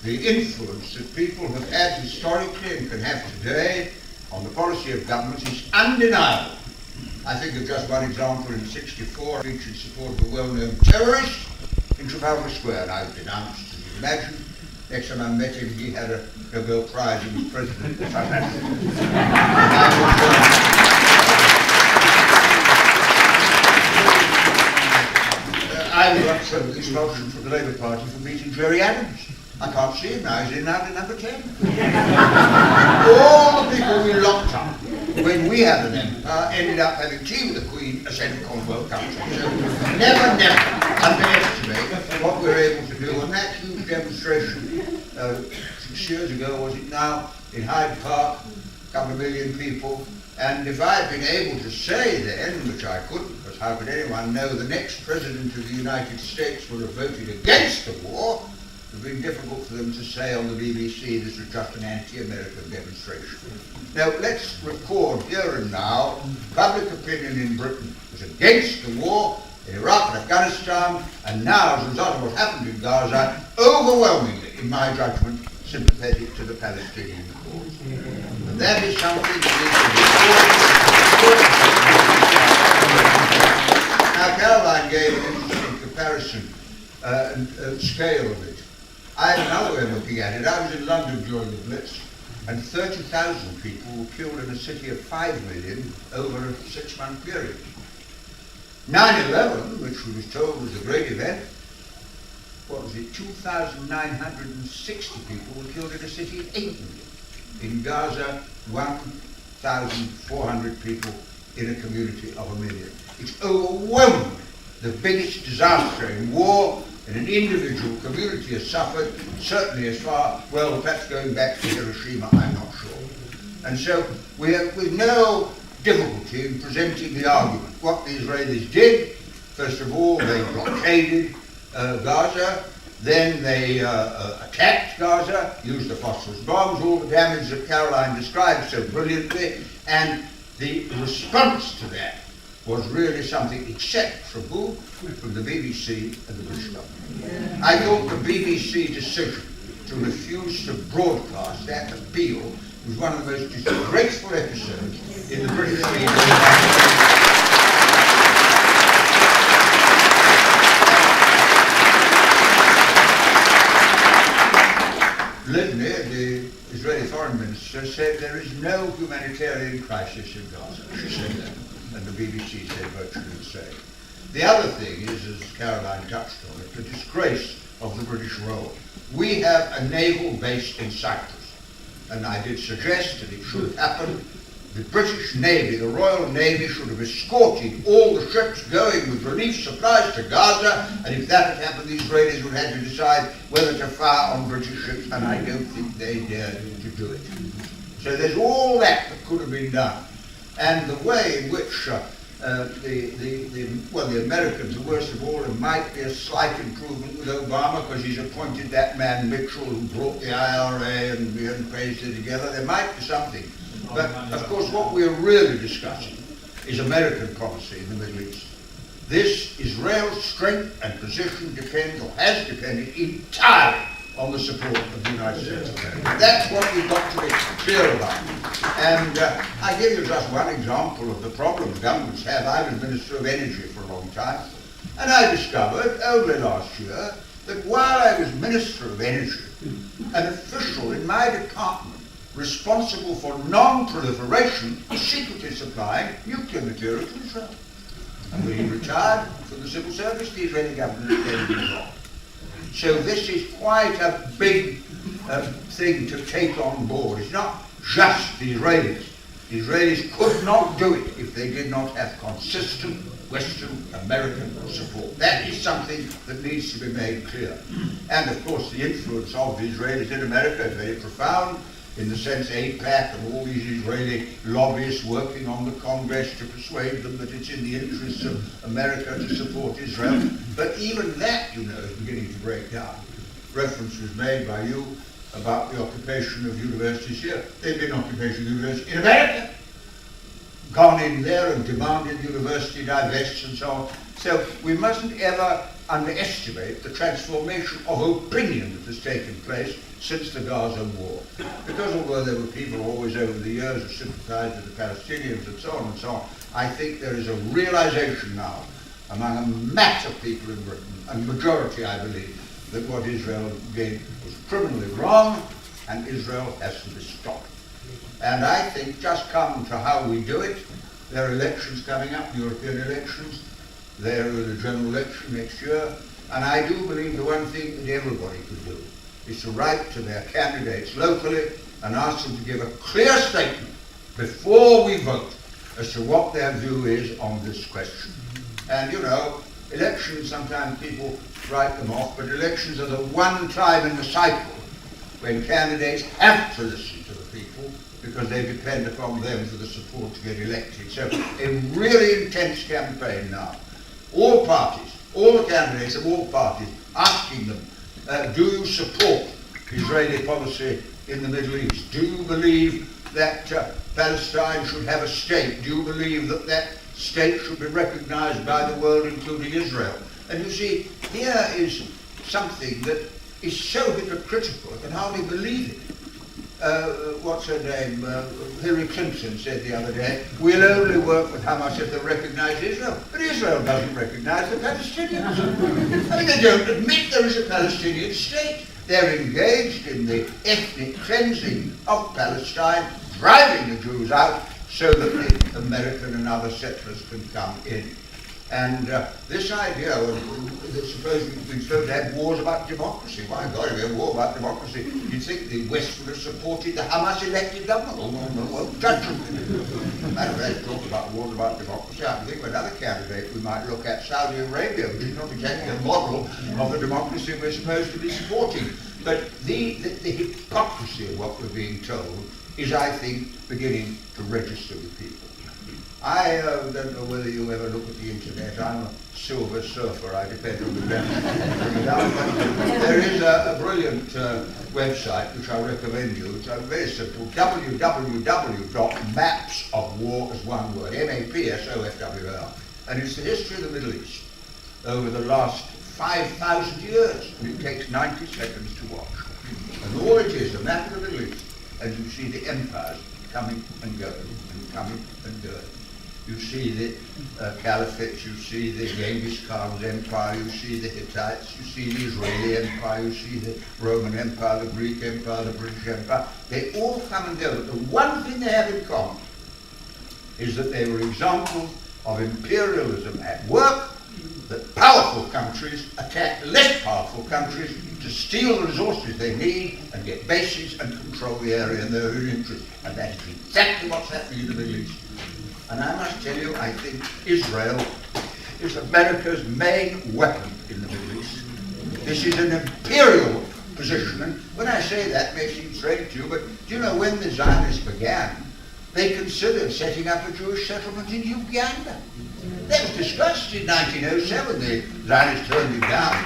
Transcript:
the influence that people have had historically and can have today on the policy of governments is undeniable. I think of just one example in '64, a speech in support of a well-known terrorist in Trafalgar Square, and I was denounced, as you imagine. Next time I met him, he had a Nobel Prize and was president of South Africa. I was up for expulsion from the Labour Party for meeting Jerry Adams. I can't see him now, he's in number 10. All the people we locked up when we had an empire ended up having tea with the Queen, a central Commonwealth country. So never underestimate what we're able to do. And that huge demonstration 6 years ago, was it now, in Hyde Park, a couple of million people. And if I'd been able to say then, which I couldn't, because how could anyone know the next president of the United States would have voted against the war, it would have been difficult for them to say on the BBC this was just an anti-American demonstration. Now, let's record here and now, public opinion in Britain was against the war in Iraq and Afghanistan, and now, as a result of what happened in Gaza, overwhelmingly, in my judgment, sympathetic to the Palestinian cause. And that is something that needs to be Now, Caroline gave an interesting comparison and scale of it. I had another way of looking at it. I was in London during the Blitz, and 30,000 people were killed in a city of 5 million over a 6-month period. 9/11, which we were told was a great event, what was it, 2,960 people were killed in a city of 8 million. In Gaza, 1,400 people in a community of 1 million. It's overwhelmingly the biggest disaster in war, and an individual community has suffered, certainly as far, well, perhaps going back to Hiroshima, I'm not sure. And so we have with no difficulty in presenting the argument. What the Israelis did, first of all, they blockaded Gaza, then they attacked Gaza, used the phosphorus bombs, all the damage that Caroline described so brilliantly, and the response to that was really something except from who? From the BBC and the British government. I thought the BBC decision to refuse to broadcast that appeal was one of the most disgraceful episodes in the British media. Livni, the Israeli foreign minister, said there is no humanitarian crisis in Gaza. She said that, and the BBC said virtually the same. The other thing is, as Caroline touched on it, the disgrace of the British role. We have a naval base in Cyprus, and I did suggest that it should happen. The British Navy, the Royal Navy, should have escorted all the ships going with relief supplies to Gaza, and if that had happened, the Israelis would have had to decide whether to fire on British ships, and I don't think they dared to do it. So there's all that could have been done. And the way in which the Americans are worst of all, it might be a slight improvement with Obama because he's appointed that man Mitchell who brought the IRA and we hadn't praised it together. There might be something. But of course what we're really discussing is American policy in the Middle East. This Israel's strength and position depends, or has depended, entirely on the support of the United States of America. That's what we've got to be clear about. And I give you just one example of the problems governments have. I was Minister of Energy for a long time, and I discovered only last year that while I was Minister of Energy, an official in my department responsible for non-proliferation was secretly supplying nuclear material to Israel. And when he retired from the civil service, the Israeli government gave him a job. So this is quite a big thing to take on board. It's not just the Israelis. The Israelis could not do it if they did not have consistent Western American support. That is something that needs to be made clear. And of course the influence of the Israelis in America is very profound, in the sense AIPAC and all these Israeli lobbyists working on the Congress to persuade them that it's in the interests of America to support Israel. But even that, you know, is beginning to break down. Reference was made by you about the occupation of universities here. There'd been occupation of universities in America. Gone in there and demanded the university divests and so on. So we mustn't ever underestimate the transformation of opinion that has taken place since the Gaza war. Because although there were people always over the years who sympathised with the Palestinians and so on, I think there is a realisation now among a mass of people in Britain, and majority I believe, that what Israel did was criminally wrong and Israel has to be stopped. And I think just come to how we do it. There are elections coming up, European elections. There is a general election next year. And I do believe the one thing that everybody could do is to write to their candidates locally and ask them to give a clear statement before we vote as to what their view is on this question. And you know, elections, sometimes people write them off, but elections are the one time in the cycle when candidates have to listen to the people because they depend upon them for the support to get elected. So a really intense campaign now. All parties, all the candidates of all parties, asking them, do you support Israeli policy in the Middle East? Do you believe that Palestine should have a state? Do you believe that that state should be recognized by the world, including Israel? And you see, here is something that is so hypocritical, I can hardly believe it. What's her name? Hillary Clinton said the other day, we'll only work with Hamas if they recognise Israel. But Israel doesn't recognise the Palestinians. I mean, they don't admit there is a Palestinian state. They're engaged in the ethnic cleansing of Palestine, driving the Jews out so that the American and other settlers can come in. And this idea that supposed to have wars about democracy, my God, if we have a war about democracy, you'd think the West would have supported the Hamas-elected government. Oh, no, won't touch them. Matter of fact, talk about wars about democracy, I think of another candidate we might look at, Saudi Arabia, which is not exactly a model of the democracy we're supposed to be supporting. But the hypocrisy of what we're being told is, I think, beginning to register with people. I don't know whether you ever look at the internet. I'm a silver surfer. I depend on the there is a brilliant website which I recommend you. It's very simple, www.mapsofwar as one word, MAPSOFWR. And it's the history of the Middle East over the last 5,000 years. And it takes 90 seconds to watch. And all it is, a map of the Middle East. And you see the empires coming and going and coming and going. You see the caliphates, you see the Genghis Khan's empire, you see the Hittites, you see the Israeli empire, you see the Roman empire, the Greek empire, the British empire. They all come and go. But the one thing they have in common is that they were examples of imperialism at work, that powerful countries attack less powerful countries to steal the resources they need and get bases and control the area in their own interest. And that is exactly what's happening in the Middle East. And I must tell you, I think Israel is America's main weapon in the Middle East. This is an imperial position. And when I say that, it may seem strange to you, but do you know when the Zionists began, they considered setting up a Jewish settlement in Uganda. That was discussed in 1907. The Zionists turned it down.